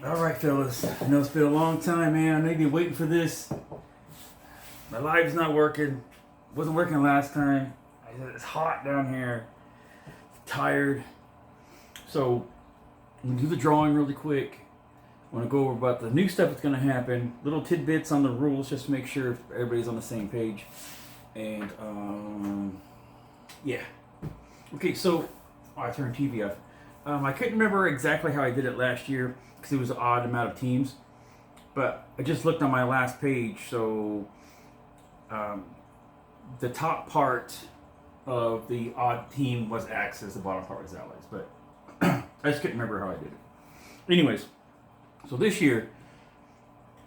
All right, fellas. I know it's been a long time, man. I know you've been waiting for this. My live's not working. Wasn't working last time. It's hot down here. Tired. So I'm gonna do the drawing really quick. I want to go over about the new stuff that's gonna happen. Little tidbits on the rules, just to make sure everybody's on the same page. And yeah. Okay, so I turned TV off. I couldn't remember exactly how I did it last year because it was an odd amount of teams. But I just looked on my last page, so the top part of the odd team was Axis, the bottom part was Allies. But I just couldn't remember how I did it. Anyways, so this year,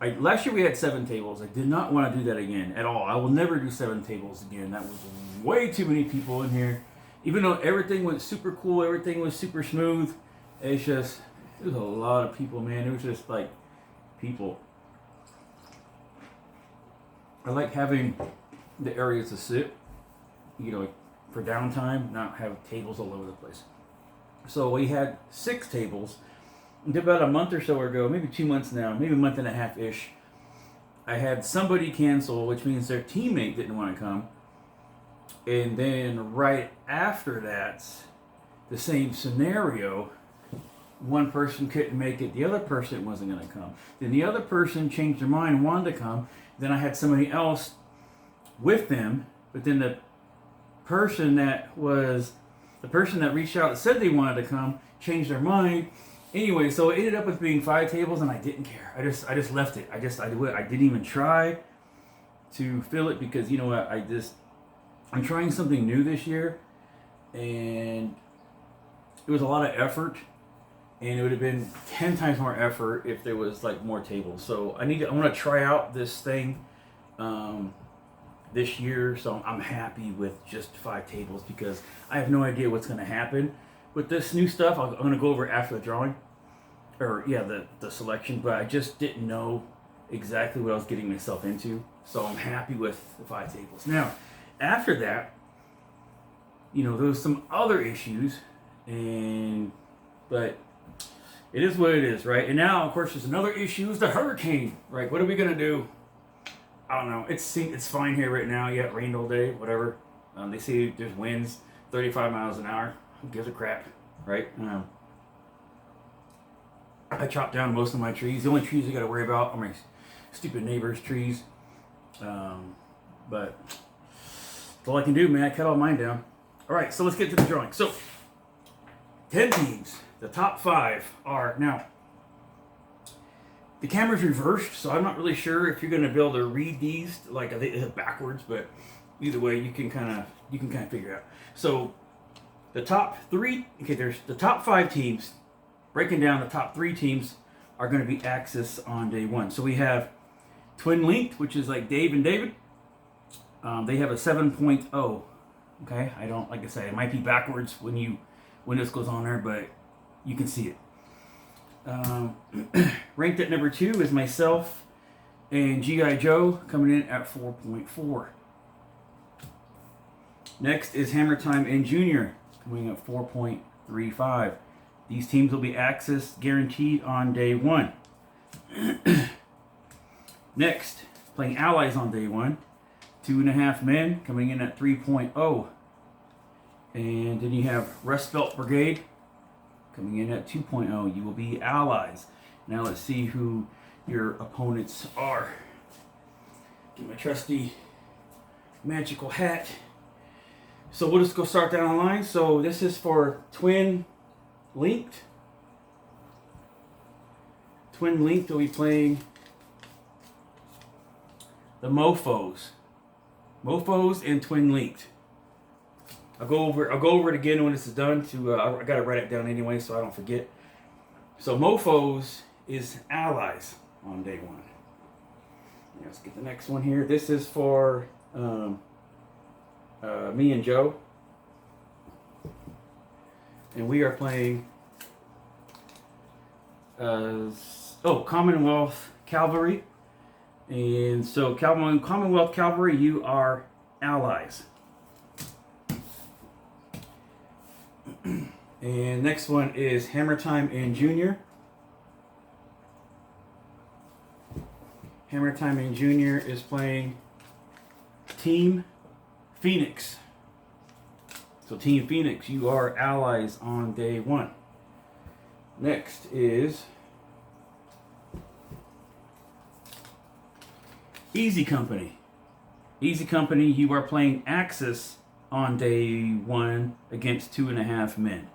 last year we had 7 tables. I did not want to do that again at all. I will never do 7 tables again. That was way too many people in here. Even though everything was super cool, everything was super smooth, it's just, there's a lot of people, man. It was just like people. I like having the areas to sit, you know, for downtime, not have tables all over the place. So we had 6 tables. And about a month or so ago, maybe 2 months now, maybe a month and a half-ish, I had somebody cancel, which means their teammate didn't want to come. And then right after that, the same scenario, one person couldn't make it, the other person wasn't going to come. Then the other person changed their mind and wanted to come. Then I had somebody else with them, but then the person that reached out and said they wanted to come changed their mind. Anyway, so it ended up with being 5 tables, and I didn't care. I just left it. I didn't even try to fill it because, you know what, I'm trying something new this year, and it was a lot of effort, and it would have been 10 times more effort if there was like more tables. So I want to try out this thing this year. So I'm happy with just 5 tables because I have no idea what's going to happen with this new stuff. I'm going to go over it after the drawing, or yeah, the selection. But I just didn't know exactly what I was getting myself into. So I'm happy with the 5 tables now. After that, you know, there was some other issues, but it is what it is, right? And now, of course, there's another issue, is the hurricane, right? What are we gonna do? I don't know. It's fine here right now. You got rain all day, whatever. They say there's winds 35 miles an hour. Who gives a crap, right? I chopped down most of my trees. The only trees I got to worry about are my stupid neighbor's trees. But all I can do, man. I cut all mine down. All right, so let's get to the drawing. So, 10 teams. The top 5 are now. The camera's reversed, so I'm not really sure if you're going to be able to read these. Like I think it's backwards, but either way, you can kind of figure it out. So, the top 3. Okay, there's the top 5 teams. Breaking down, the top 3 teams are going to be Axis on day 1. So we have Twin Linked, which is like Dave and David. They have a 7.0. Okay, like I said, it might be backwards when this goes on there, but you can see it. Ranked at number 2 is myself and G.I. Joe, coming in at 4.4. Next is Hammer Time and Junior, coming at 4.35. These teams will be Axis guaranteed on day 1. Next, playing Allies on day 1. 2.5 Men coming in at 3.0. And then you have Rust Belt Brigade coming in at 2.0. You will be Allies. Now let's see who your opponents are. Get my trusty magical hat. So we'll just go start down the line. So this is for Twin Linked. Twin Linked will be playing the Mofos. Mofos and Twin Linked. I'll go over it again when this is done. I gotta write it down anyway so I don't forget. So Mofos is Allies on day 1. Let's get the next one here. This is for me and Joe, and we are playing Commonwealth Cavalry. And so Commonwealth Cavalry, you are Allies. And next one is Hammer Time and Junior. Hammer Time and Junior is playing Team Phoenix. So Team Phoenix, you are allies on day one. Next is Easy Company. Easy Company, you are playing Axis on day one against 2.5 men.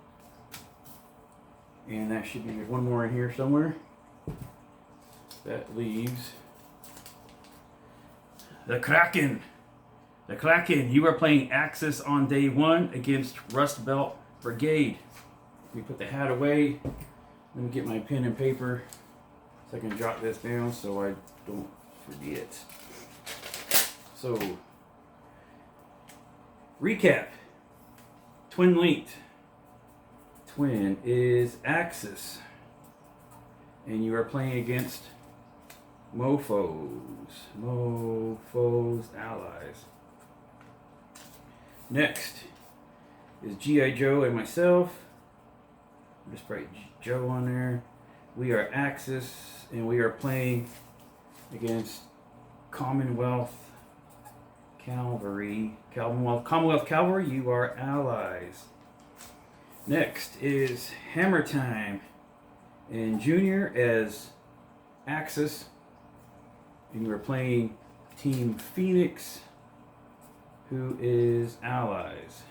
And that should be, there's one more in here somewhere. That leaves the Kraken. The Kraken, you are playing Axis on day one against Rust Belt Brigade. We put the hat away. Let me get my pen and paper so I can jot this down so I don't forget. So, recap. Twin linked. Twin is Axis. And you are playing against Mofos. Mofos allies. Next is G.I. Joe and myself. Just write Joe on there. We are Axis, and we are playing against Commonwealth Cavalry. Commonwealth Cavalry, you are allies. Next is Hammer Time and Junior as Axis, and you are playing Team Phoenix, who is allies.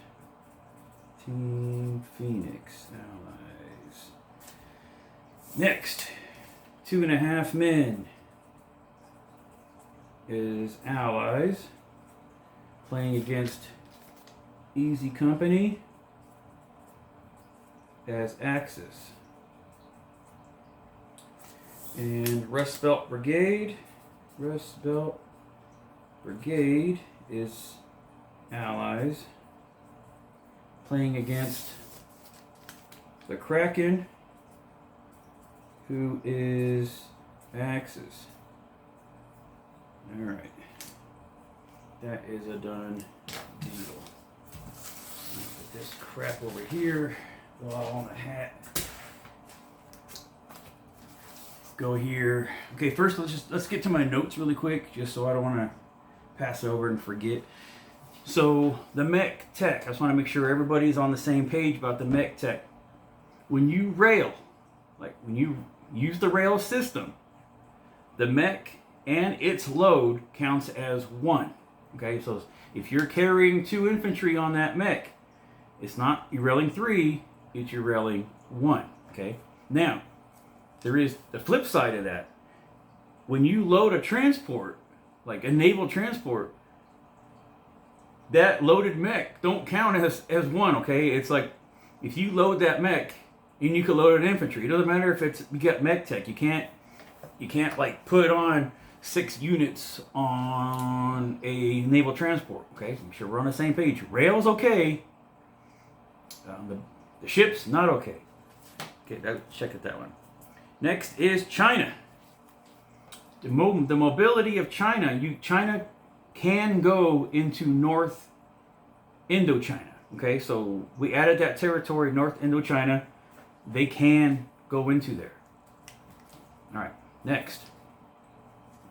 Team Phoenix, allies. Next, 2.5 men is allies, playing against Easy Company as Axis. And Rust Belt Brigade. Rust Belt Brigade is allies, playing against the Kraken, who is Axis. Alright. That is a done deal. Put this crap over here. Go all on the hat. Go here. Okay, first let's get to my notes really quick, just so I don't want to pass over and forget. So the mech tech, I just want to make sure everybody's on the same page about the mech tech. When you rail, like when you use the rail system, the mech and its load counts as one. Okay, so if you're carrying 2 infantry on that mech, it's not you're railing 3, it's you're railing 1. Okay, now there is the flip side of that. When you load a transport, like a naval transport, that loaded mech don't count as one. Okay, it's like if you load that mech and you can load an infantry, it doesn't matter if it's you get mech tech. You can't like put on 6 units on a naval transport. Okay, so make sure we're on the same page. Rail's okay. The ship's not okay. Okay, check at that one. Next is China. The mobility of China. China can go into North Indochina. Okay, so we added that territory, North Indochina. They can go into there. All right, next.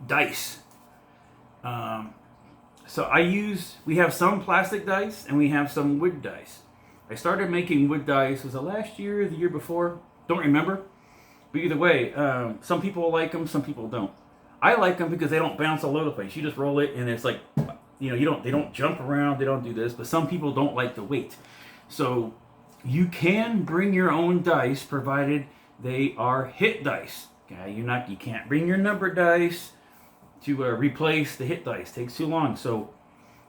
Dice. So we have some plastic dice and we have some wood dice. I started making wood dice, was it last year or the year before? Don't remember. But either way, some people like them, some people don't. I like them because they don't bounce all over the place. You just roll it and it's like, they don't jump around, they don't do this, but some people don't like the weight. So you can bring your own dice provided they are hit dice. Okay, you can't bring your number dice to replace the hit dice. It takes too long. So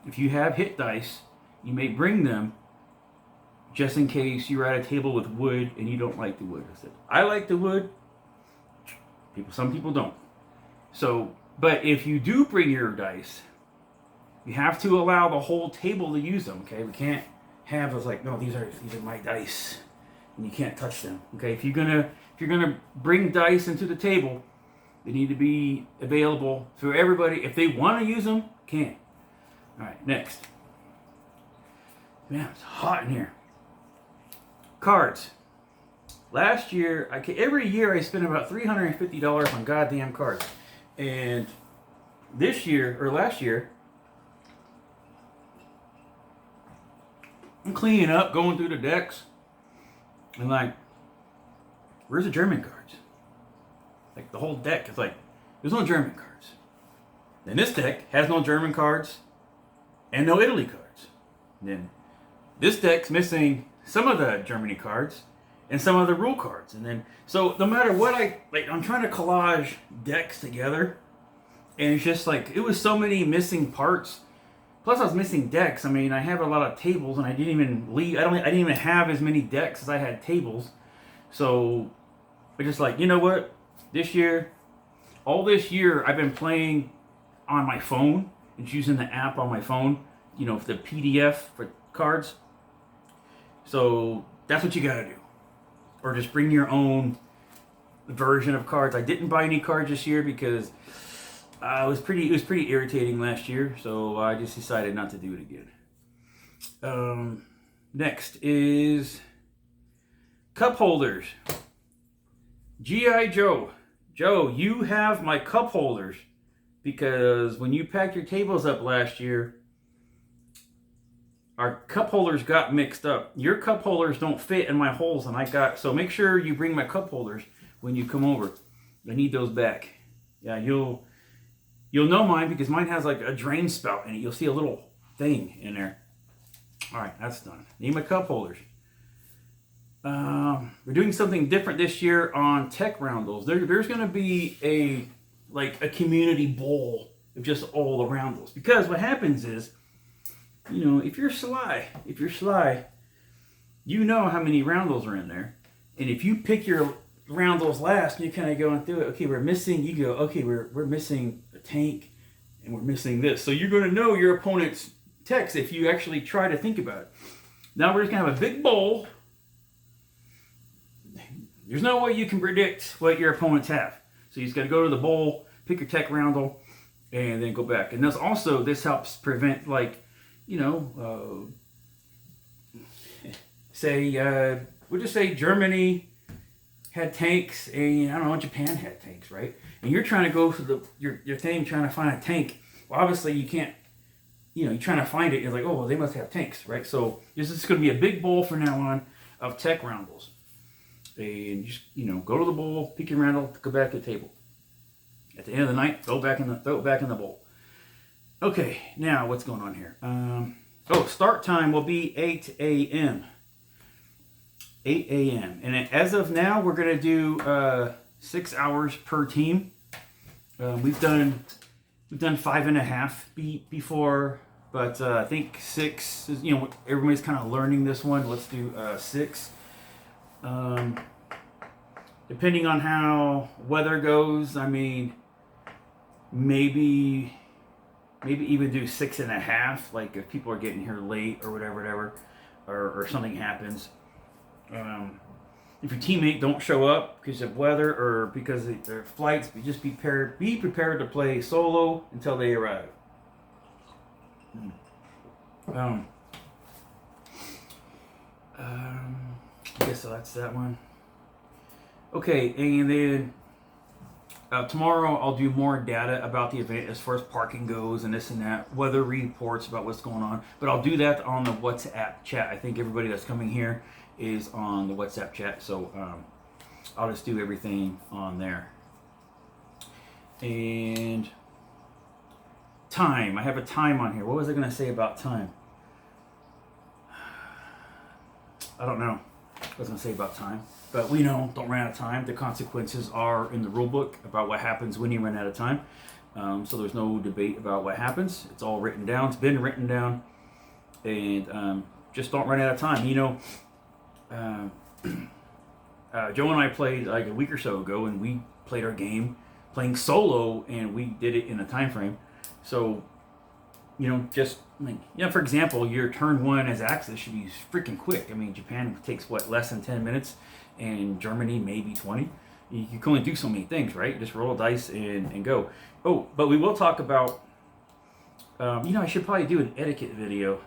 if you have hit dice, you may bring them just in case you're at a table with wood and you don't like the wood. I like the wood. Some people don't. So, but if you do bring your dice, you have to allow the whole table to use them. Okay, we can't have us like, no, these are my dice, and you can't touch them. Okay, if you're gonna bring dice into the table, they need to be available for everybody. If they want to use them, can. All right, next. Man, it's hot in here. Cards. Last year, every year I spend about $350 on goddamn cards. And this year or last year, I'm cleaning up, going through the decks, and like, where's the German cards? Like the whole deck is like, there's no German cards. And this deck has no German cards and no Italy cards. And then this deck's missing some of the Germany cards and some of the rule cards. And then, so no matter what I'm trying to collage decks together, and it's just like, it was so many missing parts. Plus I was missing decks. I mean, I have a lot of tables, and I didn't even have as many decks as I had tables. So I just like, you know what? All this year I've been playing on my phone and using the app on my phone, for the PDF for cards. So that's what you gotta do. Or just bring your own version of cards. I didn't buy any cards this year because it was pretty irritating last year, so I just decided not to do it again. Next is cup holders. G.I. Joe. Joe, you have my cup holders, because when you packed your tables up last year, our cup holders got mixed up. Your cup holders don't fit in my holes, and so make sure you bring my cup holders when you come over. I need those back. Yeah, you'll know mine because mine has like a drain spout in it. You'll see a little thing in there. All right, that's done. Need my cup holders. We're doing something different this year on tech roundels. There's going to be a community bowl of just all the roundels, because what happens is, if you're sly, you know how many roundels are in there, and if you pick your roundels last and you're kind of going through it, okay, we're missing. You go, okay, we're missing a tank, and we're missing this. So you're going to know your opponent's techs if you actually try to think about it. Now we're just going to have a big bowl. There's no way you can predict what your opponents have. So you just got to go to the bowl, pick your tech roundel, and then go back. And this helps prevent, we'll just say Germany had tanks, and I don't know, Japan had tanks, right? And you're trying to go through your thing, trying to find a tank. Well, obviously you can't, you're trying to find it. You're like, oh, well, they must have tanks, right? So this is going to be a big bowl from now on of tech roundels. And just, go to the bowl, pick your roundel, go back to the table. At the end of the night, throw it back in the bowl. Okay, now what's going on here? Start time will be 8 a.m. 8 a.m. And as of now, we're going to do 6 hours per team. We've done 5.5 before, but I think 6 is, everybody's kind of learning this one. Let's do 6. Depending on how weather goes, I mean, maybe even do 6.5, like if people are getting here late or whatever, or something happens. If your teammate don't show up because of weather or because of their flights, just be prepared to play solo until they arrive. I guess so that's that one. Okay, and then tomorrow I'll do more data about the event as far as parking goes and this and that, weather reports about what's going on. But I'll do that on the WhatsApp chat. I think everybody that's coming here is on the WhatsApp chat, so I'll just do everything on there. And time, I have a time on here. What was I going to say about time? I don't know what I was going to say about time. But we know, don't run out of time. The consequences are in the rule book about what happens when you run out of time. So there's no debate about what happens. It's all written down. It's been written down. And just don't run out of time. Joe and I played like a week or so ago, and we played our game playing solo, and we did it in a time frame. So, just for example, your turn 1 as Axis should be freaking quick. I mean, Japan takes less than 10 minutes, and Germany maybe 20. You can only do so many things, right? Just roll a dice and go. Oh, but we will talk about. I should probably do an etiquette video.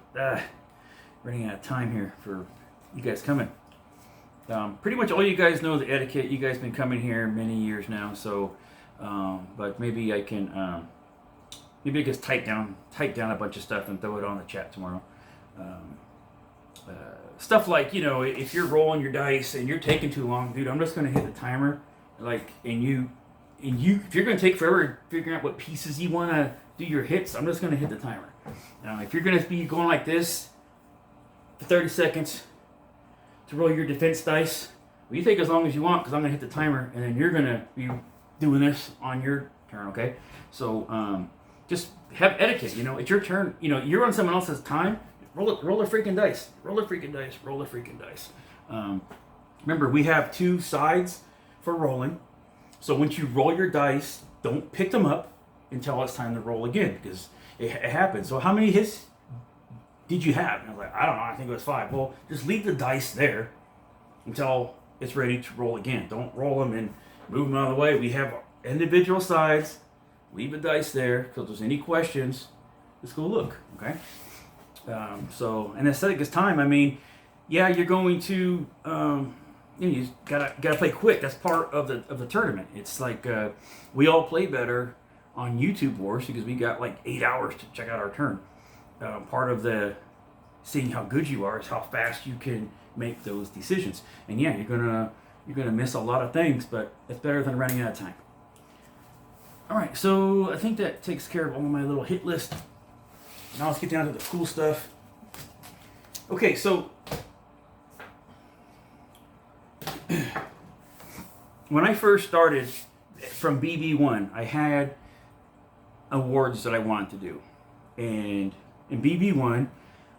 Running out of time here for you guys coming. Pretty much all you guys know the etiquette. You guys been coming here many years now, so but maybe I can maybe just type down a bunch of stuff and throw it on the chat tomorrow. Stuff like, you know, if you're rolling your dice and you're taking too long, dude, I'm just going to hit the timer. Like, and if you're going to take forever figuring out what pieces you want to do your hits, I'm just going to hit the timer. If you're going to be going like this for 30 seconds to roll your defense dice, well, you take as long as you want, because I'm going to hit the timer, and then you're going to be doing this on your turn, okay? So just have etiquette. You know, it's your turn. You know, you're on someone else's time. Roll a freaking dice. Roll a freaking dice. Roll a freaking dice. Remember, we have 2 sides for rolling. So once you roll your dice, don't pick them up until it's time to roll again, because it happens. So how many hits did you have? And I was like, I don't know. I think it was 5. Well, just leave the dice there until it's ready to roll again. Don't roll them and move them out of the way. We have individual sides. Leave the dice there, because if there's any questions, let's go look, okay? And aesthetic is time. I mean, yeah, you're going to, you gotta play quick. That's part of the tournament. It's like we all play better on YouTube Wars because we got like 8 hours to check out our turn. Part of the seeing how good you are is how fast you can make those decisions. And yeah, you're gonna miss a lot of things, but it's better than running out of time. All right, so I think that takes care of all my little hit list. Now let's get down to the cool stuff. Okay, so when I first started from BB1, I had awards that I wanted to do. And in BB1,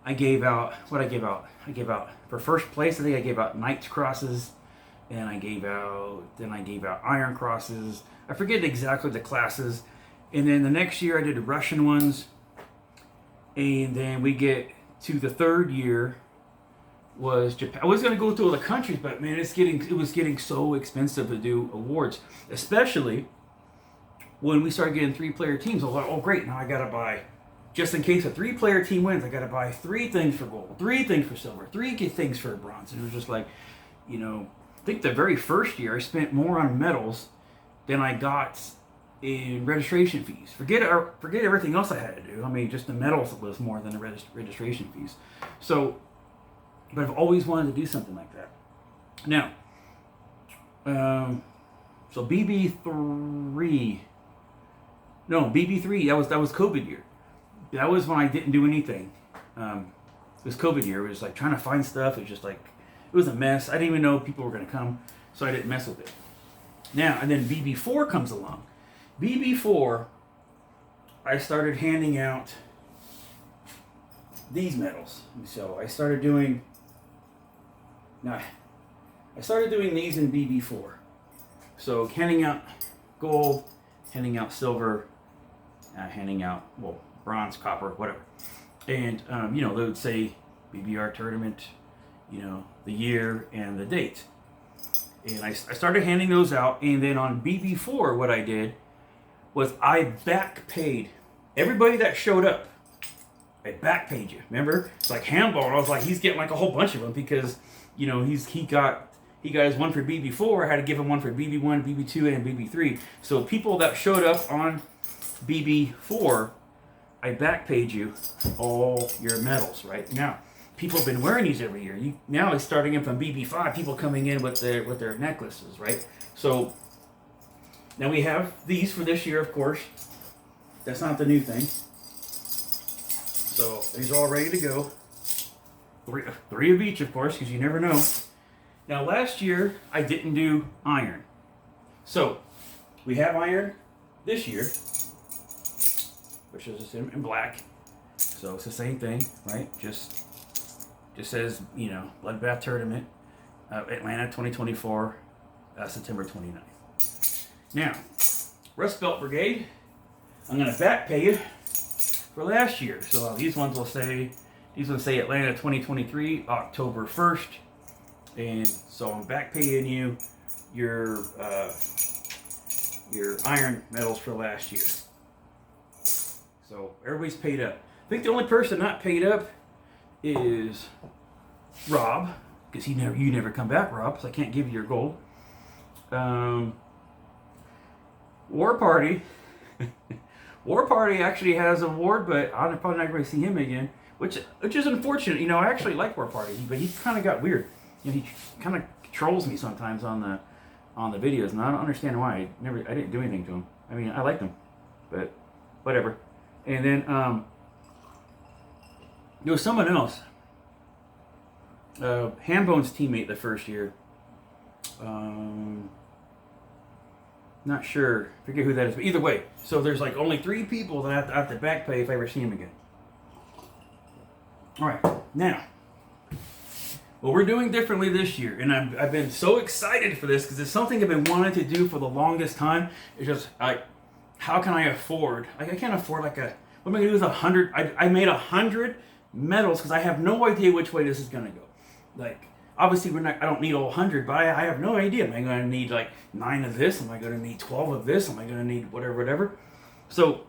I gave out, for first place, I think I gave out Knight's Crosses, and I gave out Iron Crosses. I forget exactly the classes. And then the next year I did the Russian ones. And then we get to the third year was Japan. I was going to go through all the countries, but man, it was getting so expensive to do awards, especially when we started getting 3-player teams. I was like, oh great, now I got to buy, just in case a 3-player team wins, I got to buy 3 things for gold, 3 things for silver, 3 things for bronze. And it was just like, you know, I think the very first year I spent more on medals than I got in registration fees. Forget everything else I had to do. I mean, just the medals was more than the registration fees. So, but I've always wanted to do something like that. Now, so BB3, that was COVID year. That was when I didn't do anything. It was COVID year. It was like trying to find stuff. It was just like, it was a mess. I didn't even know people were going to come, so I didn't mess with it. Now, and then BB4 comes along. BB4, I started handing out these medals. So I started doing these in BB4. So handing out gold, handing out silver, handing out, well, bronze, copper, whatever. And, you know, they would say BBR tournament, you know, the year and the date. And I started handing those out. And then on BB4, what I did was I back paid everybody that showed up. I back paid you. Remember? It's like handball. I was like, he's getting like a whole bunch of them because, you know, he got his one for BB4. I had to give him one for BB1, BB2, and BB3. So people that showed up on BB4, I back paid you all your medals. Right now, people have been wearing these every year. Now it's starting in from BB5. People coming in with their necklaces, right? So now we have these for this year, of course. That's not the new thing. So these are all ready to go. Three of each, of course, because you never know. Now last year I didn't do iron. So we have iron this year, which is in black. So it's the same thing, right? Just says, you know, Bloodbath Tournament, Atlanta 2024, September 29th. Now, Rust Belt Brigade, I'm going to back pay you for last year. So these ones will say Atlanta 2023, October 1st. And so I'm back paying you your iron medals for last year. So everybody's paid up. I think the only person not paid up is Rob, because you never come back, Rob, so I can't give you your gold. War Party War Party actually has an award, but I'm probably not going to see him again, which is unfortunate. You know, I actually like War Party, but he kind of got weird. You know, he kind of trolls me sometimes on the videos, and I don't understand why. I didn't do anything to him. I mean, I liked him, but whatever. And then there was someone else, Hambone's teammate the first year. Not sure. Forget who that is. But either way, so there's like only 3 people that I have to back pay if I ever see him again. All right, now, what we're doing differently this year, and I've been so excited for this because it's something I've been wanting to do for the longest time. It's just like, how can I afford? I can't afford like a. What am I gonna do with 100? I made 100 medals because I have no idea which way this is gonna go. Like, obviously, I don't need all 100, but I have no idea. Am I going to need like 9 of this? Am I going to need 12 of this? Am I going to need whatever? So,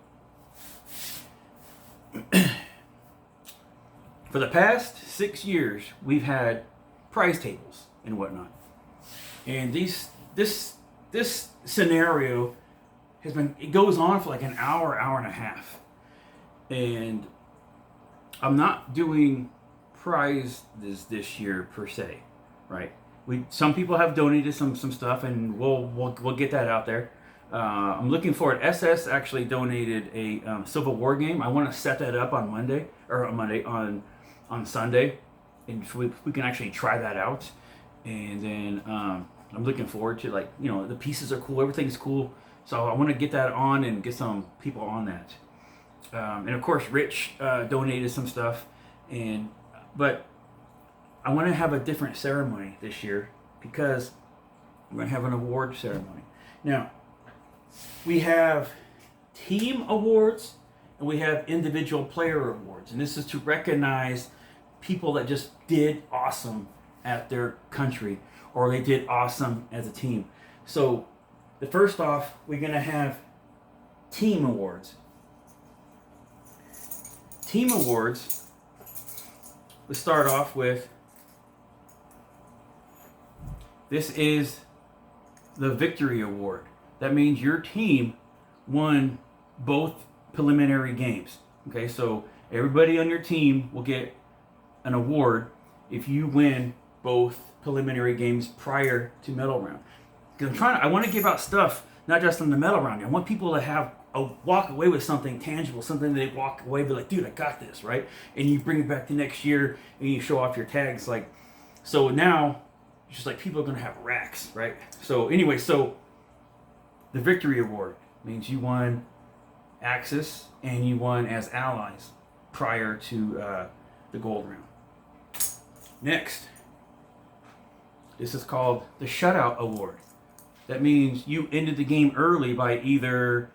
for the past 6 years, we've had prize tables and whatnot. And this scenario it goes on for like an hour and a half. And I'm not doing prize this year per se, right? Some people have donated some stuff, and we'll get that out there. I'm looking forward. SS actually donated a Civil War game. I want to set that up on Sunday, and we can actually try that out. And then I'm looking forward to, like, you know, the pieces are cool, everything's cool. So I want to get that on and get some people on that. And of course, Rich donated some stuff, but I want to have a different ceremony this year because we're going to have an award ceremony. Now, we have team awards and we have individual player awards. And this is to recognize people that just did awesome at their country or they did awesome as a team. So, first off, we're going to have team awards. Team awards, let's start off with, this is the victory award. That means your team won both preliminary games. Okay, so everybody on your team will get an award if you win both preliminary games prior to medal round. Because I want to give out stuff, not just in the medal round. I want people to have walk away with something tangible, something they walk away be like, dude, I got this, right? And you bring it back the next year and you show off your tags. Like, so now it's just like people are going to have racks, right? So anyway, so the victory award means you won Axis and you won as allies prior to the gold round. Next, this is called the shutout award. That means you ended the game early by either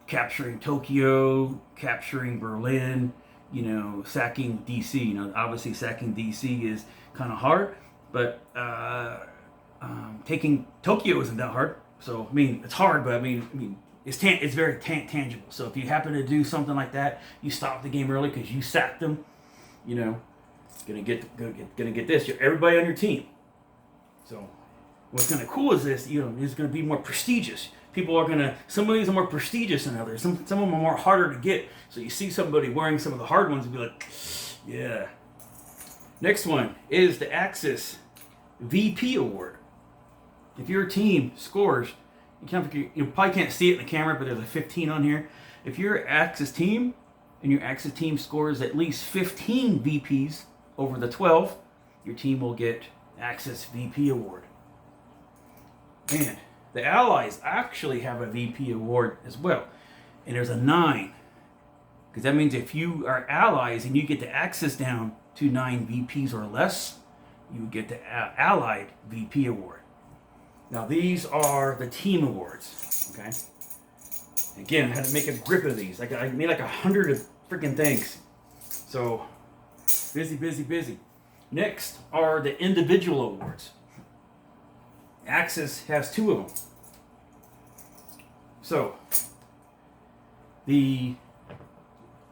capturing Tokyo, capturing Berlin, you know, sacking DC. You know, obviously sacking DC is kind of hard, but taking Tokyo isn't that hard. So, I mean, it's hard, but I mean, it's very tangible. So if you happen to do something like that, you stop the game early because you sacked them, you know, gonna get this. Everybody on your team. So what's kind of cool is this, you know, it's going to be more prestigious. Some of these are more prestigious than others. Some of them are more harder to get. So you see somebody wearing some of the hard ones and be like, yeah. Next one is the Axis VP Award. If your team scores, you probably can't see it in the camera, but there's a 15 on here. If your Axis team and your Axis team scores at least 15 VPs over the 12, your team will get Axis VP Award. And the Allies actually have a VP award as well. And there's a 9. Because that means if you are allies and you get the Axis down to 9 VPs or less, you get the Allied VP award. Now these are the team awards. Okay. Again, I had to make a grip of these. I made like 100 of freaking things. So busy. Next are the individual awards. Axis has 2 of them. So, the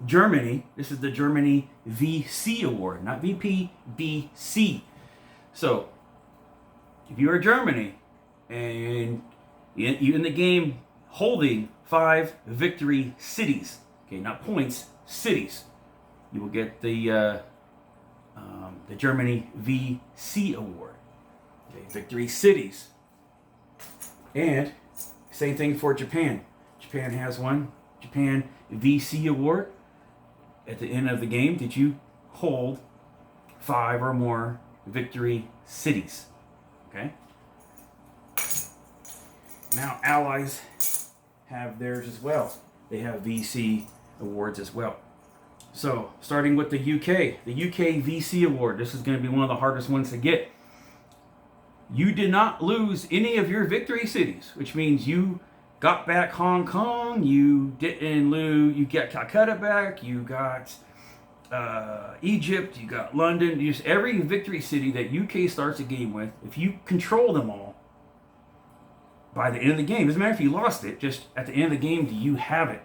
Germany, this is the Germany VC award, not VP, VC. So, if you are Germany and you in the game holding 5 victory cities. Okay, not points, cities. You will get the Germany VC award. Okay, victory cities. And same thing for Japan. Japan has one. Japan VC award. At the end of the game, did you hold 5 or more victory cities? Okay. Now allies have theirs as well. They have VC awards as well. So starting with the UK VC award. This is going to be one of the hardest ones to get. You did not lose any of your victory cities, which means you got back Hong Kong, you didn't lose, you got Calcutta back, you got Egypt, you got London, just every victory city that UK starts a game with, if you control them all, by the end of the game, doesn't matter if you lost it, just at the end of the game, do you have it?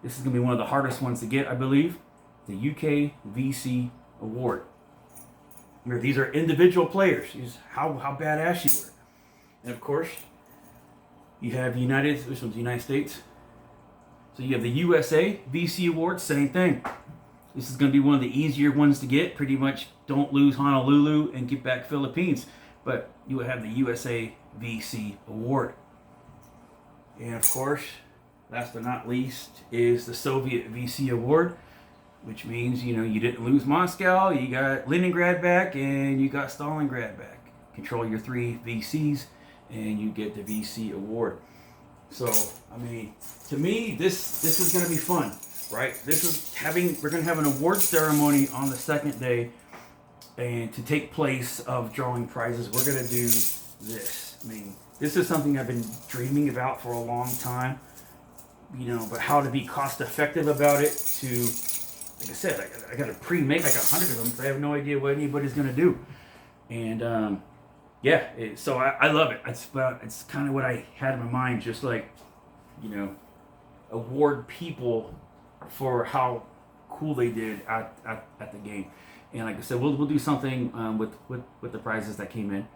This is going to be one of the hardest ones to get, I believe, the UK VC award. Where these are individual players, how badass you were. And of course, you have this one's the United States. So you have the USA VC award, same thing. This is going to be one of the easier ones to get. Pretty much don't lose Honolulu and get back Philippines. But you will have the USA VC award. And of course, last but not least, is the Soviet VC award, which means, you didn't lose Moscow, you got Leningrad back, and you got Stalingrad back. Control your 3 VCs, and you get the VC award. So, to me, this is going to be fun, right? We're going to have an award ceremony on the second day, and to take place of drawing prizes, we're going to do this. This is something I've been dreaming about for a long time, but how to be cost effective about it to, like I said, I got to pre-make like 100 of them because I have no idea what anybody's going to do. And, so I love it. It's kind of what I had in my mind, just like, award people for how cool they did at the game. And like I said, we'll do something with the prizes that came in.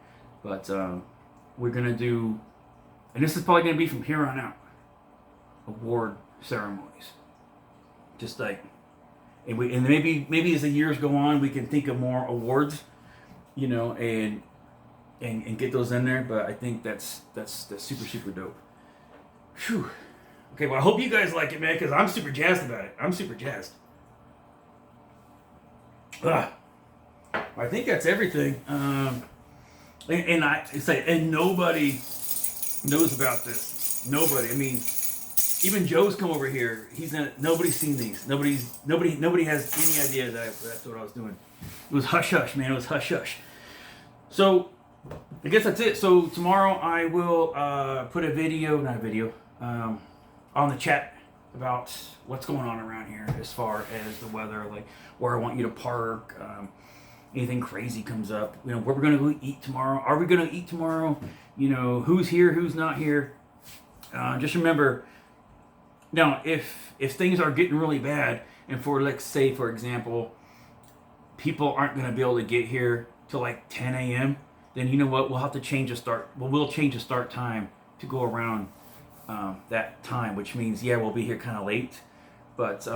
But we're going to do, and this is probably going to be from here on out, award ceremonies. Just like, and maybe as the years go on, we can think of more awards, and get those in there. But I think that's super, super dope. Whew. Okay, well, I hope you guys like it, man, because I'm super jazzed about it. I'm super jazzed. I think that's everything. And nobody knows about this. Nobody. Even Joe's come over here. Nobody's seen these. Nobody has any idea that's what I was doing. It was hush hush, man. It was hush hush. So I guess that's it. So tomorrow I will put a video, on the chat about what's going on around here as far as the weather, like where I want you to park. Anything crazy comes up, where we're gonna go eat tomorrow. Are we gonna eat tomorrow? Who's here, who's not here. Just remember, now if things are getting really bad, and let's say for example, people aren't gonna be able to get here till like 10 a.m., then you know what? We'll have to change the start. Well, we'll change the start time to go around that time, which means we'll be here kind of late, but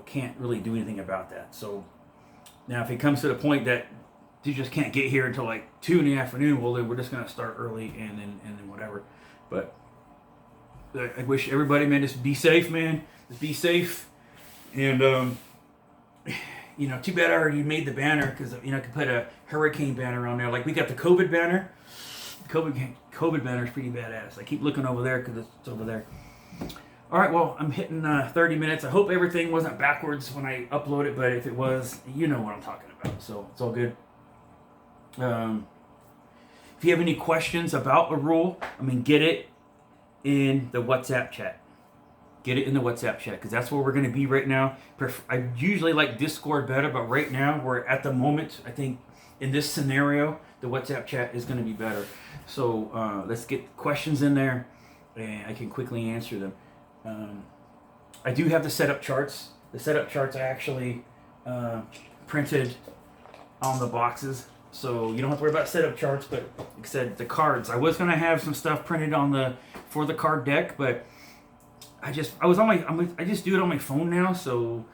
can't really do anything about that. So. Now, if it comes to the point that you just can't get here until like 2 in the afternoon, well, then we're just going to start early and then whatever. But I wish everybody, man, just be safe, man. Just be safe. And, too bad I already made the banner because, I could put a hurricane banner on there. Like, we got the COVID banner. The COVID banner is pretty badass. I keep looking over there because it's over there. All right, well, I'm hitting 30 minutes. I hope everything wasn't backwards when I upload it, but if it was, you know what I'm talking about, so it's all good. If you have any questions about a rule, get it in the WhatsApp chat. Get it in the WhatsApp chat, because that's where we're going to be right now. I usually like Discord better, but right now, we're at the moment, I think, in this scenario, the WhatsApp chat is going to be better. So let's get questions in there, and I can quickly answer them. I do have the setup charts. The setup charts I actually printed on the boxes So you don't have to worry about setup charts. But like I said, the cards. I was gonna have some stuff printed for the card deck, but I just do it on my phone now. So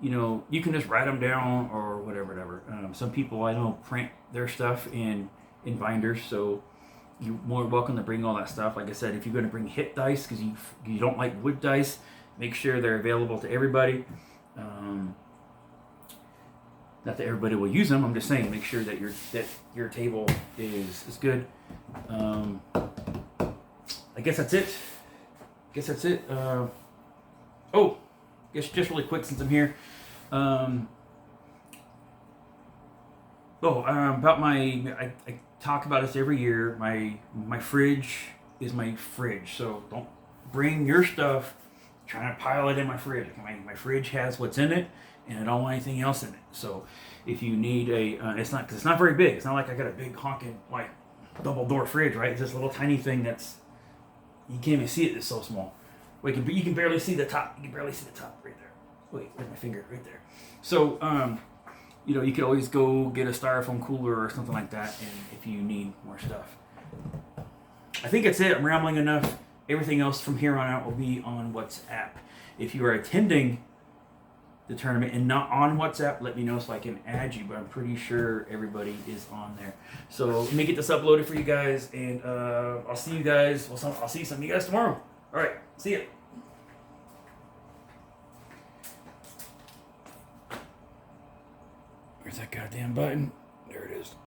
you can just write them down or whatever. Some people I know print their stuff in binders, so you're more welcome to bring all that stuff. Like I said, if you're going to bring hit dice because you don't like wood dice, make sure they're available to everybody. Not that everybody will use them. I'm just saying, make sure that your table is good. I guess that's it. Just really quick since I'm here. About I talk about this every year. My fridge is my fridge, so don't bring your stuff trying to pile it in my fridge. My fridge has what's in it, and I don't want anything else in it. So if you need it's not very big. It's not like I got a big honking like double door fridge, right? It's this little tiny thing that's you can't even see it. It's so small. Well, you can barely see the top. You can barely see the top right there. Wait, where's my finger? Right there. So, you could always go get a styrofoam cooler or something like that, and if you need more stuff. I think that's it. I'm rambling enough. Everything else from here on out will be on WhatsApp. If you are attending the tournament and not on WhatsApp, let me know so I can add you, but I'm pretty sure everybody is on there. So let me get this uploaded for you guys, and I'll see you guys. I'll see some of you guys tomorrow. All right, see ya. Where's that goddamn button? There it is.